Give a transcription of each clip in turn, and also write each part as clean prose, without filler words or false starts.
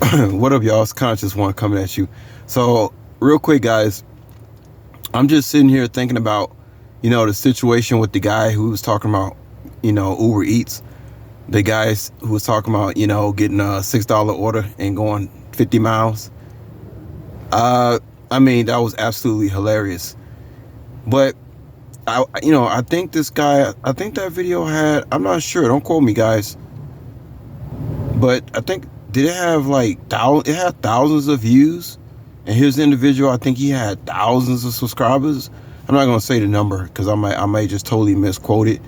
What up, y'all? It's Conscious One coming at you. So, real quick, guys, I'm just sitting here thinking about, the situation with the guy who was talking about, Uber Eats. The guys who was talking about, getting a $6 order and going 50 miles. I mean, that was absolutely hilarious. But I think this guy, I think that video had, I'm not sure, don't quote me, guys, but I think, did it have it had thousands of views? And here's the individual, I think he had thousands of subscribers. I'm not gonna say the number because I might just totally misquote it.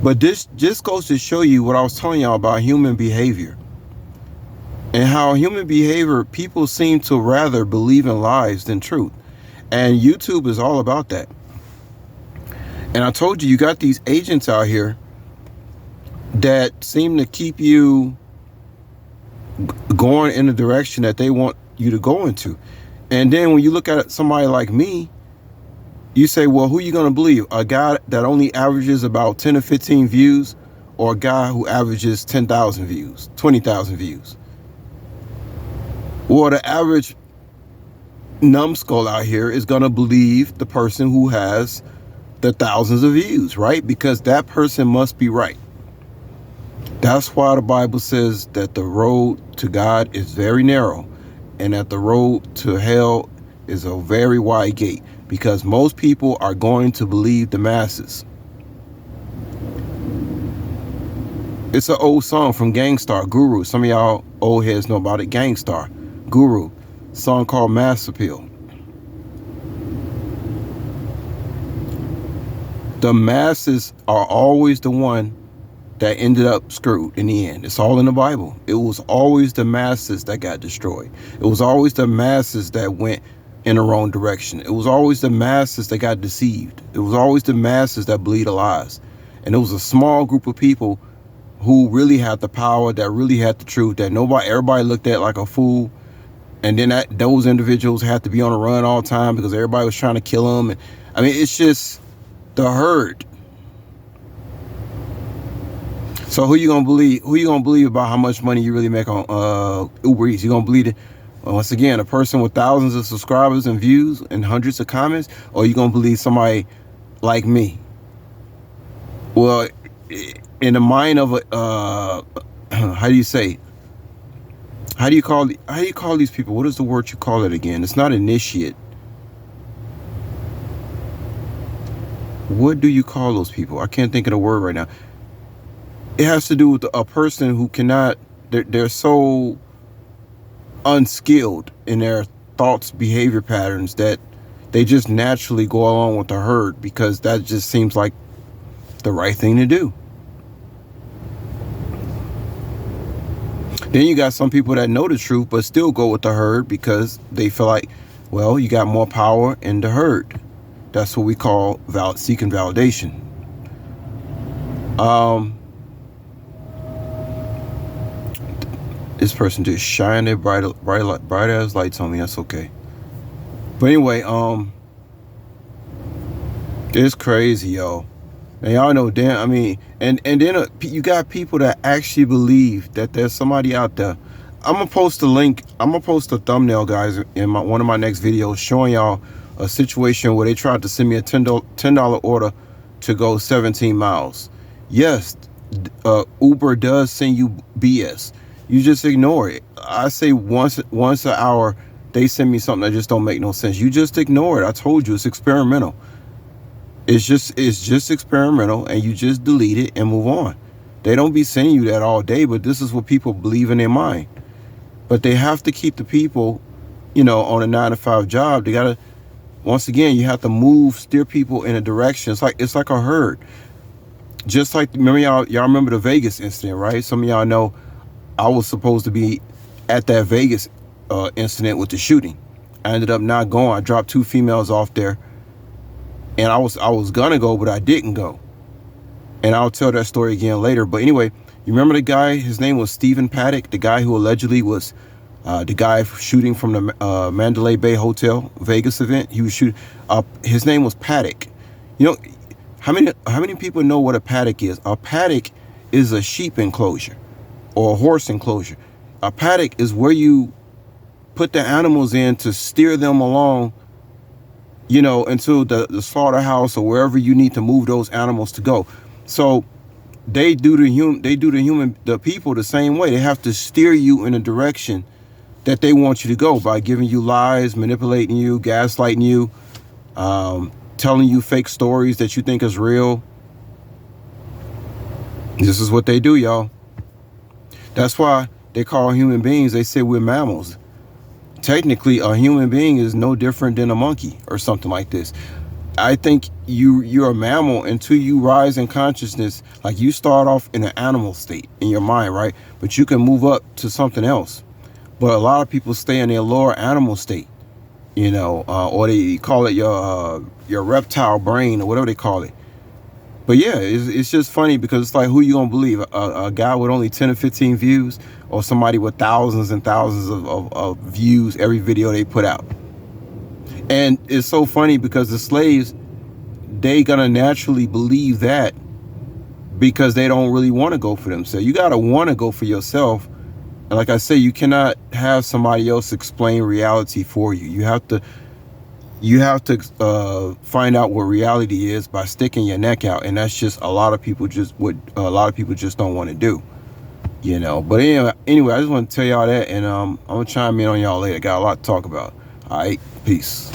But this just goes to show you what I was telling y'all about human behavior. And how human behavior, people seem to rather believe in lies than truth. And YouTube is all about that. And I told you, you got these agents out here that seem to keep you going in the direction that they want you to go into. And then when you look at somebody like me, you say, well, who are you going to believe? A guy that only averages about 10 or 15 views, or a guy who averages 10,000 views, 20,000 views? Well, the average numbskull out here is going to believe the person who has the thousands of views, right? Because that person must be right. That's why the Bible says that the road to God is very narrow and that the road to hell is a very wide gate, because most people are going to believe the masses. It's an old song from Gang Starr, Guru. Some of y'all old heads know about it. Gang Starr, Guru, song called Mass Appeal. The masses are always the one that ended up screwed in the end. It's all in the Bible. It was always the masses that got destroyed. It was always the masses that went in the wrong direction. It was always the masses that got deceived. It was always the masses that believed the lies. And it was a small group of people who really had the power, that really had the truth, that everybody looked at like a fool. And then those individuals had to be on the run all the time because everybody was trying to kill them. And I mean, it's just the herd. So who you gonna believe? Who you gonna believe about how much money you really make on Uber Eats? You gonna believe it? Once again, a person with thousands of subscribers and views and hundreds of comments, or you gonna believe somebody like me? Well, in the mind of a how do you say? How do you call these people? What is the word you call it again? It's not initiate. What do you call those people? I can't think of the word right now. It has to do with a person who cannot, they're so unskilled in their thoughts, behavior patterns, that they just naturally go along with the herd because that just seems like the right thing to do. Then you got some people that know the truth but still go with the herd because they feel like, well, you got more power in the herd. That's what we call seeking validation. This person just shine their bright ass lights on me. That's okay. But anyway, it's crazy, yo. And y'all know, damn. I mean, and then you got people that actually believe that there's somebody out there. I'm gonna post a link. I'm gonna post a thumbnail, guys, in one of my next videos, showing y'all a situation where they tried to send me a $10 order to go 17 miles. Yes, Uber does send you BS. You just ignore it. I say once an hour, they send me something that just don't make no sense. You just ignore it. I told you, it's experimental. It's just experimental, and you just delete it and move on. They don't be sending you that all day, but this is what people believe in their mind. But they have to keep the people, on a 9-to-5 job. They gotta, once again, you have to steer people in a direction. It's like a herd. Just like, remember y'all remember the Vegas incident, right? Some of y'all know I was supposed to be at that Vegas incident with the shooting. I ended up not going. I dropped 2 females off there, and I was gonna go, but I didn't go. And I'll tell that story again later. But anyway, you remember the guy? His name was Stephen Paddock, the guy who allegedly was the guy shooting from the Mandalay Bay Hotel Vegas event. He was shooting. His name was Paddock. How many people know what a paddock is? A paddock is a sheep enclosure or a horse enclosure. A paddock is where you put the animals in to steer them along, you know, into the slaughterhouse or wherever you need to move those animals to go. So they do the people the same way. They have to steer you in a direction that they want you to go by giving you lies, manipulating you, gaslighting you, telling you fake stories that you think is real. This is what they do, y'all. That's why they call human beings, they say we're mammals. Technically, a human being is no different than a monkey or something like this. I think you're a mammal until you rise in consciousness. Like, you start off in an animal state in your mind, right? But you can move up to something else. But a lot of people stay in their lower animal state, you know, or they call it your reptile brain or whatever they call it. But yeah, it's just funny because it's like, who you gonna believe? A guy with only 10 or 15 views, or somebody with thousands and thousands of views every video they put out? And it's so funny because the slaves, they gonna naturally believe that because they don't really want to go for themselves. You gotta want to go for yourself. And like I say, you cannot have somebody else explain reality for you. You have to find out what reality is by sticking your neck out, and that's just a lot of people just don't want to do, you know. But anyway, I just want to tell y'all that, and I'm gonna chime in on y'all later. Got a lot to talk about. All right, peace.